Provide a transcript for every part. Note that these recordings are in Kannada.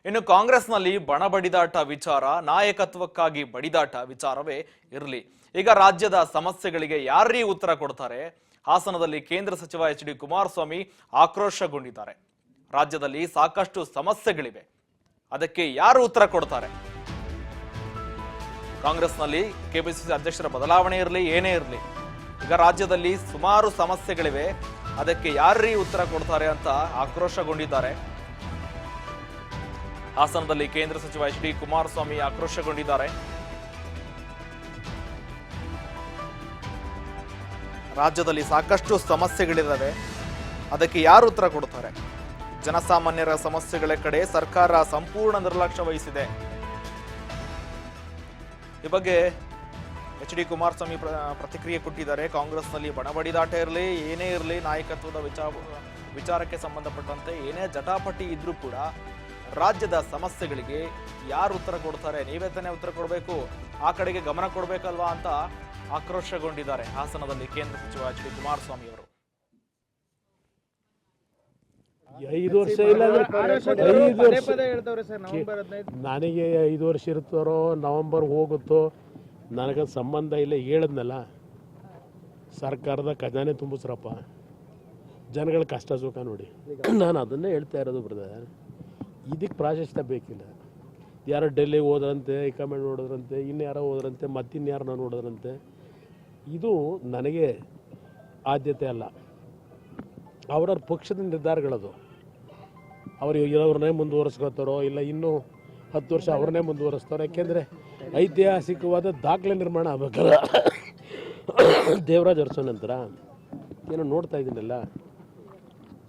ಇನ್ನು ಕಾಂಗ್ರೆಸ್ನಲ್ಲಿ ಬಣ ಬಡಿದಾಟ ವಿಚಾರ ನಾಯಕತ್ವಕ್ಕಾಗಿ ಬಡಿದಾಟ ವಿಚಾರವೇ ಇರಲಿ. ಈಗ ರಾಜ್ಯದ ಸಮಸ್ಯೆಗಳಿಗೆ ಯಾರೀ ಉತ್ತರ ಕೊಡ್ತಾರೆ? ಹಾಸನದಲ್ಲಿ ಕೇಂದ್ರ ಸಚಿವ ಎಚ್ ಡಿ ಕುಮಾರಸ್ವಾಮಿ ಆಕ್ರೋಶಗೊಂಡಿದ್ದಾರೆ. ರಾಜ್ಯದಲ್ಲಿ ಸಾಕಷ್ಟು ಸಮಸ್ಯೆಗಳಿವೆ, ಅದಕ್ಕೆ ಯಾರು ಉತ್ತರ ಕೊಡ್ತಾರೆ? ಕಾಂಗ್ರೆಸ್ನಲ್ಲಿ ಕೆಪಿಸಿಸಿ ಅಧ್ಯಕ್ಷರ ಬದಲಾವಣೆ ಇರಲಿ, ಏನೇ ಇರಲಿ, ಈಗ ರಾಜ್ಯದಲ್ಲಿ ಸುಮಾರು ಸಮಸ್ಯೆಗಳಿವೆ, ಅದಕ್ಕೆ ಯಾರೀ ಉತ್ತರ ಕೊಡ್ತಾರೆ ಅಂತ ಆಕ್ರೋಶಗೊಂಡಿದ್ದಾರೆ. ಹಾಸನದಲ್ಲಿ ಕೇಂದ್ರ ಸಚಿವ ಎಚ್ ಡಿ ಕುಮಾರಸ್ವಾಮಿ ಆಕ್ರೋಶಗೊಂಡಿದ್ದಾರೆ. ರಾಜ್ಯದಲ್ಲಿ ಸಾಕಷ್ಟು ಸಮಸ್ಯೆಗಳಿದ್ದಾವೆ, ಅದಕ್ಕೆ ಯಾರು ಉತ್ತರ ಕೊಡ್ತಾರೆ? ಜನಸಾಮಾನ್ಯರ ಸಮಸ್ಯೆಗಳ ಕಡೆ ಸರ್ಕಾರ ಸಂಪೂರ್ಣ ನಿರ್ಲಕ್ಷ್ಯ ವಹಿಸಿದೆ. ಈ ಬಗ್ಗೆ ಎಚ್ ಡಿ ಕುಮಾರಸ್ವಾಮಿ ಪ್ರತಿಕ್ರಿಯೆ ಕೊಟ್ಟಿದ್ದಾರೆ. ಕಾಂಗ್ರೆಸ್ನಲ್ಲಿ ಬಣಬಡಿದಾಟ ಇರಲಿ, ಏನೇ ಇರಲಿ, ನಾಯಕತ್ವದ ವಿಚಾರಕ್ಕೆ ಸಂಬಂಧಪಟ್ಟಂತೆ ಏನೇ ಜಟಾಪಟಿ ಇದ್ರೂ ಕೂಡ ರಾಜ್ಯದ ಸಮಸ್ಯೆಗಳಿಗೆ ಯಾರು ಉತ್ತರ ಕೊಡ್ತಾರೆ? ನೀವೇ ತಾನೇ ಉತ್ತರ ಕೊಡಬೇಕು, ಆ ಕಡೆಗೆ ಗಮನ ಕೊಡಬೇಕಲ್ವಾ ಅಂತ ಆಕ್ರೋಶಗೊಂಡಿದ್ದಾರೆ ಹಾಸನದಲ್ಲಿ ಕೇಂದ್ರ ಸಚಿವ ಎಚ್ ಡಿ ಕುಮಾರಸ್ವಾಮಿ ಅವರು. 5 ವರ್ಷ ಇಲ್ಲ, ನನಗೆ 5 ವರ್ಷ ಇರ್ತಾರೋ ನವೆಂಬರ್ ಹೋಗುತ್ತೋ ನನಗೆ ಸಂಬಂಧ ಇಲ್ಲ. ಹೇಳಿದ್ನಲ್ಲ, ಸರ್ಕಾರದ ಖಜಾನೆ ತುಂಬಿಸ್ರಪ್ಪ, ಜನಗಳ ಕಷ್ಟ ಸುಖ ನೋಡಿ. ನಾನು ಅದನ್ನೇ ಹೇಳ್ತಾ ಇರೋದು ಬ್ರದರ್. ಇದಕ್ಕೆ ಪ್ರಾಶಸ್ತ್ಯ ಬೇಕಿಲ್ಲ. ಯಾರೋ ಡೆಲ್ಲಿಗೆ ಹೋದ್ರಂತೆ, ಹೈಕಮಾಂಡ್ ನೋಡಿದ್ರಂತೆ, ಇನ್ಯಾರೋ ಹೋದ್ರಂತೆ, ಮತ್ತಿನ್ಯಾರನ್ನ ನೋಡಿದ್ರಂತೆ. ಇದು ನನಗೆ ಆದ್ಯತೆ ಅಲ್ಲ. ಅವ್ರವ್ರ ಪಕ್ಷದ ನಿರ್ಧಾರಗಳದು. ಅವರು ಇರೋರನ್ನೇ ಮುಂದುವರಿಸ್ಕೋತಾರೋ ಇಲ್ಲ ಇನ್ನೂ 10 ವರ್ಷ ಅವ್ರನ್ನೇ ಮುಂದುವರಿಸ್ತಾರೋ. ಯಾಕೆಂದರೆ ಐತಿಹಾಸಿಕವಾದ ದಾಖಲೆ ನಿರ್ಮಾಣ ಆಗಬೇಕಲ್ಲ. ದೇವರಾಜ್ ಅರಸು ನಂತರ ಏನೋ ನೋಡ್ತಾ ಇದ್ದೀನಲ್ಲ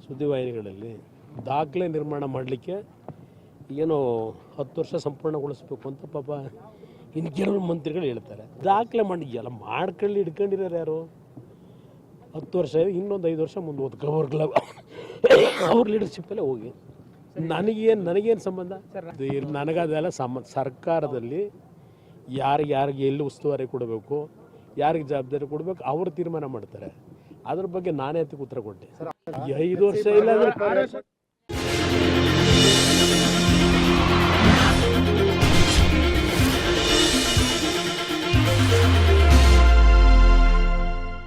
ಸುದ್ದಿವಾಹಿನಿಗಳಲ್ಲಿ, ದಾಖಲೆ ನಿರ್ಮಾಣ ಮಾಡಲಿಕ್ಕೆ ಏನೋ 10 ವರ್ಷ ಸಂಪೂರ್ಣಗೊಳಿಸ್ಬೇಕು ಅಂತ ಪಾಪ ಇನ್ನು ಕೆಲವರು ಮಂತ್ರಿಗಳು ಹೇಳ್ತಾರೆ. ದಾಖಲೆ ಮಾಡಿ ಎಲ್ಲ ಮಾಡ್ಕೊಳ್ಳಿ, ಹಿಡ್ಕೊಂಡಿರೋರು ಯಾರು? 10 ವರ್ಷ ಇನ್ನೊಂದು 5 ವರ್ಷ ಮುಂದೆ ಓದ್ಕೋಬರ್ಗಲ್ಲ ಅವ್ರ ಲೀಡರ್ಶಿಪ್ಪಲ್ಲೇ ಹೋಗಿ. ನನಗೇನು ಸಂಬಂಧ? ನನಗದೆಲ್ಲ ಸರ್ಕಾರದಲ್ಲಿ ಯಾರಿಗೆ ಎಲ್ಲಿ ಉಸ್ತುವಾರಿ ಕೊಡಬೇಕು, ಯಾರಿಗೆ ಜವಾಬ್ದಾರಿ ಕೊಡಬೇಕು ಅವ್ರು ತೀರ್ಮಾನ ಮಾಡ್ತಾರೆ. ಅದ್ರ ಬಗ್ಗೆ ನಾನೇ ಅದಕ್ಕೆ ಉತ್ತರ ಕೊಟ್ಟೆ. 5 ವರ್ಷ ಇಲ್ಲ